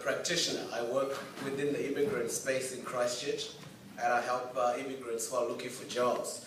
practitioner. I work within the immigrant space in Christchurch, and I help immigrants who are looking for jobs.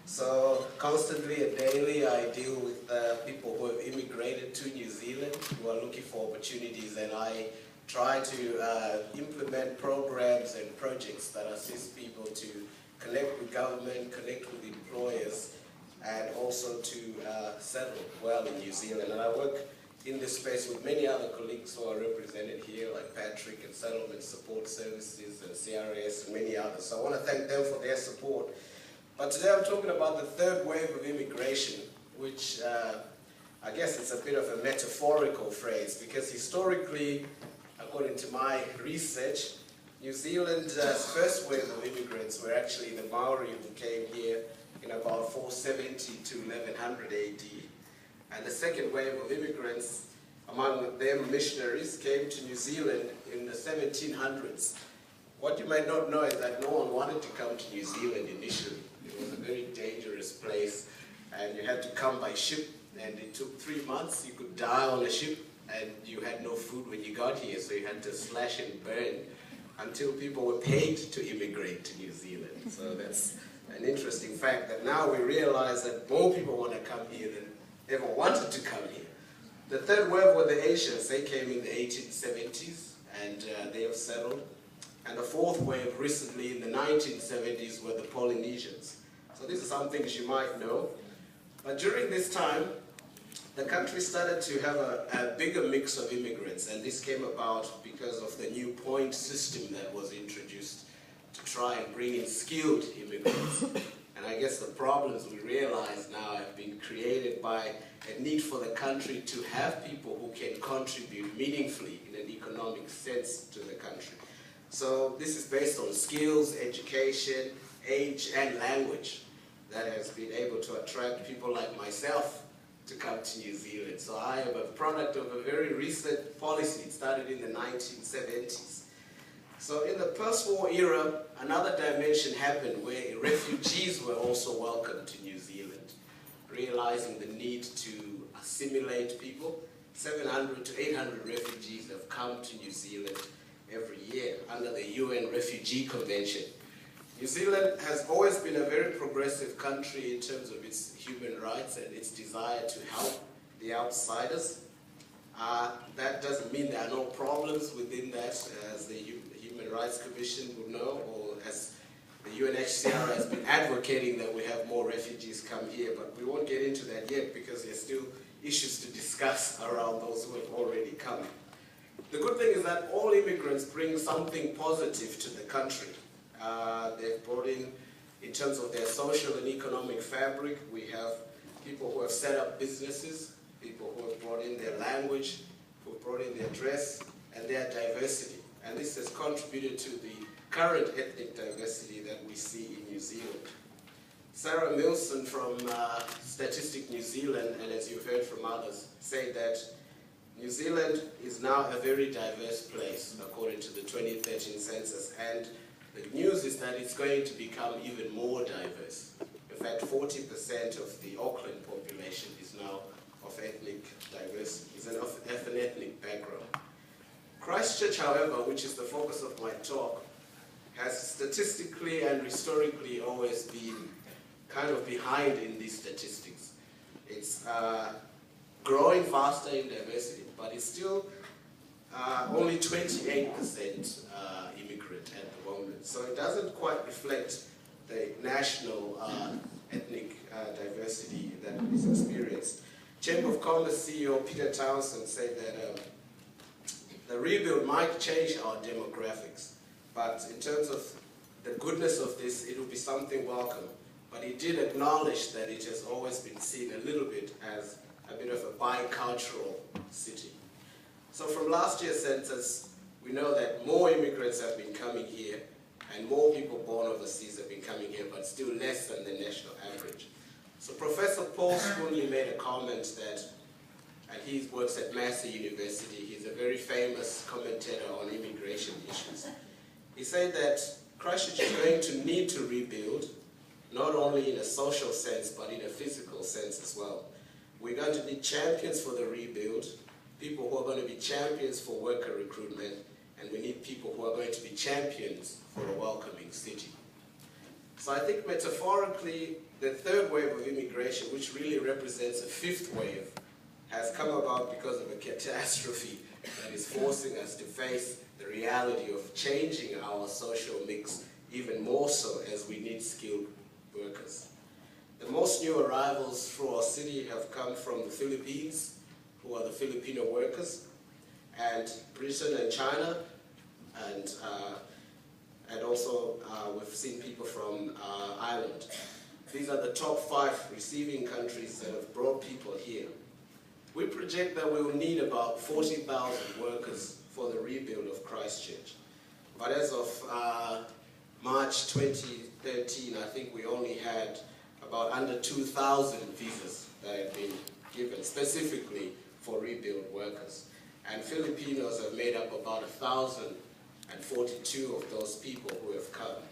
So constantly and daily I deal with people who have immigrated to New Zealand who are looking for opportunities, and I try to implement programs and projects that assist people to connect with government, connect with employers, and also to settle well in New Zealand. And I work in this space with many other colleagues who are represented here, like Patrick and Settlement Support Services and CRS and many others. So I want to thank them for their support. But today I'm talking about the third wave of immigration, which I guess it's a bit of a metaphorical phrase, because historically, according to my research, New Zealand's first wave of immigrants were actually the Maori who came here in about 470 to 1100 AD. And the second wave of immigrants, among them missionaries, came to New Zealand in the 1700s. What you might not know is that no one wanted to come to New Zealand initially. It was a very dangerous place, and you had to come by ship, and it took 3 months. You could die on a ship, and you had no food when you got here, so you had to slash and burn until people were paid to immigrate to New Zealand. So that's an interesting fact, that now we realize that more people want to come here than ever wanted to come here. The third wave were the Asians. They came in the 1870s, and they have settled. And the fourth wave recently in the 1970s were the Polynesians. So these are some things you might know. But during this time, the country started to have a bigger mix of immigrants, and this came about because of the new point system that was introduced to try and bring in skilled immigrants. And I guess the problems we realize now have been created by a need for the country to have people who can contribute meaningfully in an economic sense to the country. So this is based on skills, education, age, and language that has been able to attract people like myself to come to New Zealand. So I am a product of a very recent policy. It started in the 1970s. So in the post-war era, another dimension happened where refugees were also welcomed to New Zealand, realizing the need to assimilate people. 700 to 800 refugees have come to New Zealand every year under the UN Refugee Convention. New Zealand has always been a very progressive country in terms of its human rights and its desire to help the outsiders. That doesn't mean there are no problems within that, as the Human Rights Commission would know, or as the UNHCR has been advocating that we have more refugees come here, but we won't get into that yet because there's still issues to discuss around those who have already come. The good thing is that all immigrants bring something positive to the country. They've brought in terms of their social and economic fabric, we have people who have set up businesses, people who have brought in their language, who have brought in their dress and their diversity. And this has contributed to the current ethnic diversity that we see in New Zealand. Sarah Milson from Statistic New Zealand, and as you've heard from others, say that New Zealand is now a very diverse place according to the 2013 census, and the news is that it's going to become even more diverse. In fact, 40% of the Auckland population is now of ethnic diversity, is of an ethnic background. Christchurch, however, which is the focus of my talk, has statistically and historically always been kind of behind in these statistics. It's growing faster in diversity, but it's still only 28% immigrant at the moment. So it doesn't quite reflect the national ethnic diversity that is experienced. Chamber of Commerce CEO Peter Townsend said that the rebuild might change our demographics, but in terms of the goodness of this, it will be something welcome. But he did acknowledge that it has always been seen a little bit as a bit of a bicultural city. So from last year's census, we know that more immigrants have been coming here and more people born overseas have been coming here, but still less than the national average. So Professor Paul Spoonley made a comment that, and he works at Massey University, he's a very famous commentator on immigration issues. He said that Christchurch is going to need to rebuild, not only in a social sense, but in a physical sense as well. We're going to need champions for the rebuild, people who are going to be champions for worker recruitment, and we need people who are going to be champions for a welcoming city. So I think metaphorically, the third wave of immigration, which really represents a fifth wave, has come about because of a catastrophe that is forcing us to face the reality of changing our social mix even more so as we need skilled workers. The most new arrivals through our city have come from the Philippines, who are the Filipino workers, and Britain and China, and also we've seen people from Ireland. These are the top 5 receiving countries that have brought people here. We project that we will need about 40,000 workers for the rebuild of Christchurch. But as of March 2013, I think we only had about under 2,000 visas that have been given specifically for rebuild workers. And Filipinos have made up about 1,042 of those people who have come.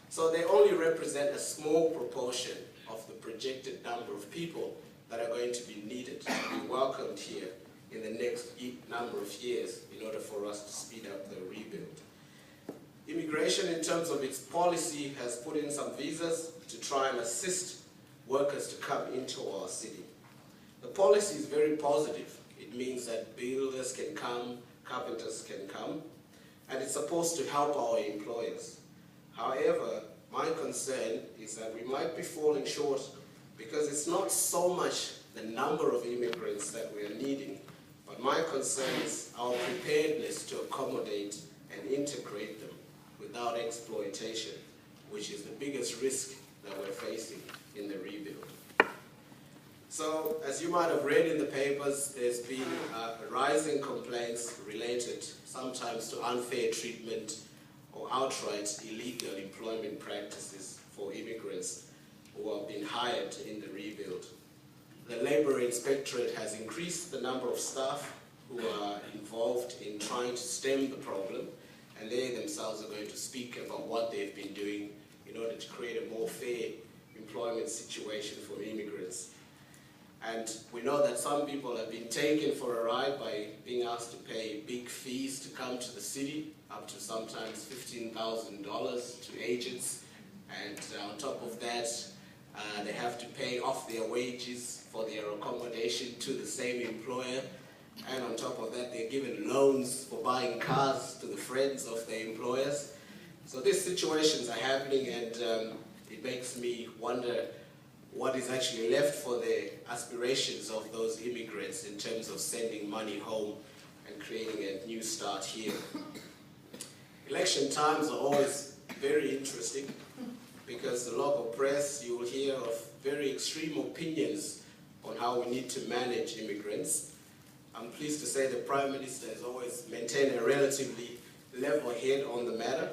So they only represent a small proportion of the projected number of people that are going to be needed to be welcomed here in the next number of years in order for us to speed up the rebuild. Immigration, in terms of its policy, has put in some visas to try and assist workers to come into our city. The policy is very positive. It means that builders can come, carpenters can come, and it's supposed to help our employers. However, my concern is that we might be falling short because it's not so much the number of immigrants that we are needing, but my concern is our preparedness to accommodate and integrate them without exploitation, which is the biggest risk that we're facing in the rebuild. So, as you might have read in the papers, there's been rising complaints related sometimes to unfair treatment or outright illegal employment practices for immigrants who have been hired in the rebuild. The Labour Inspectorate has increased the number of staff who are involved in trying to stem the problem, and they themselves are going to speak about what they've been doing in order to create a more fair employment situation for immigrants. And we know that some people have been taken for a ride by being asked to pay big fees to come to the city, up to sometimes $15,000 to agents, and on top of that, they have to pay off their wages for their accommodation to the same employer, and on top of that, they're given loans for buying cars to the friends of their employers. So these situations are happening, and it makes me wonder what is actually left for the aspirations of those immigrants in terms of sending money home and creating a new start here. Election times are always very interesting because the local press, you will hear of very extreme opinions on how we need to manage immigrants. I'm pleased to say the Prime Minister has always maintained a relatively level head on the matter.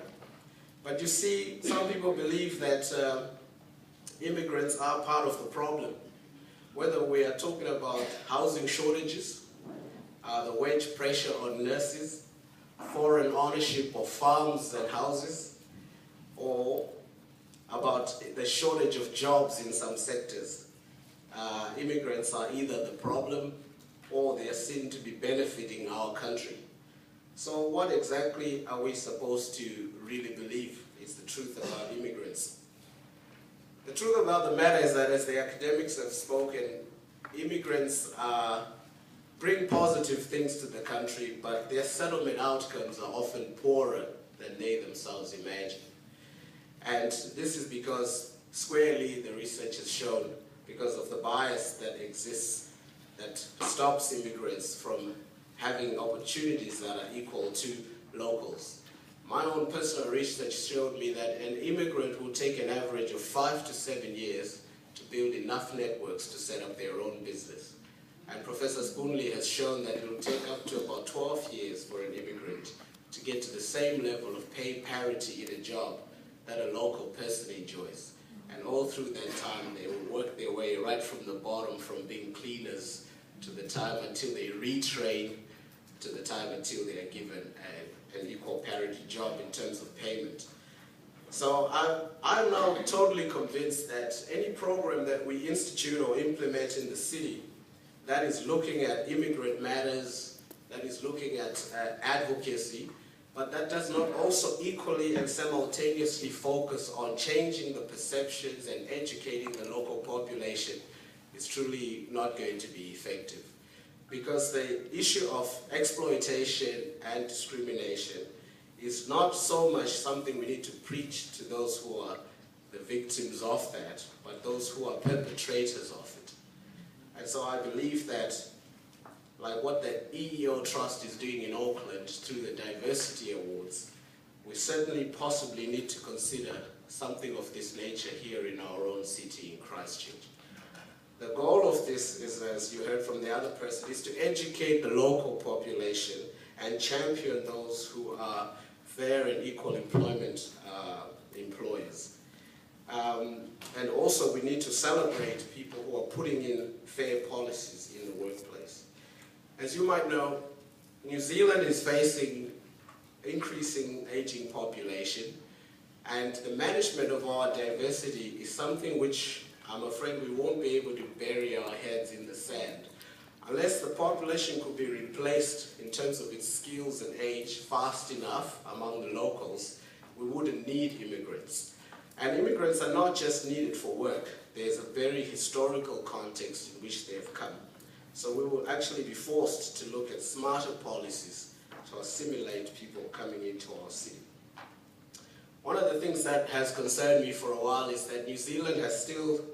But you see, some people believe that immigrants are part of the problem. Whether we are talking about housing shortages, the wage pressure on nurses, foreign ownership of farms and houses, or about the shortage of jobs in some sectors. Immigrants are either the problem or they are seen to be benefiting our country. So what exactly are we supposed to really believe is the truth about immigrants? The truth about the matter is that, as the academics have spoken, immigrants bring positive things to the country, but their settlement outcomes are often poorer than they themselves imagine. And this is because, squarely, the research has shown, because of the bias that exists that stops immigrants from having opportunities that are equal to locals. My own personal research showed me that an immigrant will take an average of 5 to 7 years to build enough networks to set up their own business. And Professor Spoonley has shown that it will take up to about 12 years for an immigrant to get to the same level of pay parity in a job that a local person enjoys. And all through that time, they will work their way right from the bottom, from being cleaners to the time until they retrain, to the time until they are given an equal parity job in terms of payment. So I'm now totally convinced that any program that we institute or implement in the city that is looking at immigrant matters, that is looking at advocacy, but that does not also equally and simultaneously focus on changing the perceptions and educating the local population, is truly not going to be effective. Because the issue of exploitation and discrimination is not so much something we need to preach to those who are the victims of that, but those who are perpetrators of it. And so I believe that, like what the EEO Trust is doing in Auckland through the Diversity Awards, we certainly possibly need to consider something of this nature here in our own city in Christchurch. The goal of this is, as you heard from the other person, is to educate the local population and champion those who are fair and equal employment employers. And also we need to celebrate people who are putting in fair policies in the workplace. As you might know, New Zealand is facing increasing aging population, and the management of our diversity is something which I'm afraid we won't be able to bury our heads in the sand. Unless the population could be replaced in terms of its skills and age fast enough among the locals, we wouldn't need immigrants. And immigrants are not just needed for work. There's a very historical context in which they've come. So we will actually be forced to look at smarter policies to assimilate people coming into our city. One of the things that has concerned me for a while is that New Zealand has still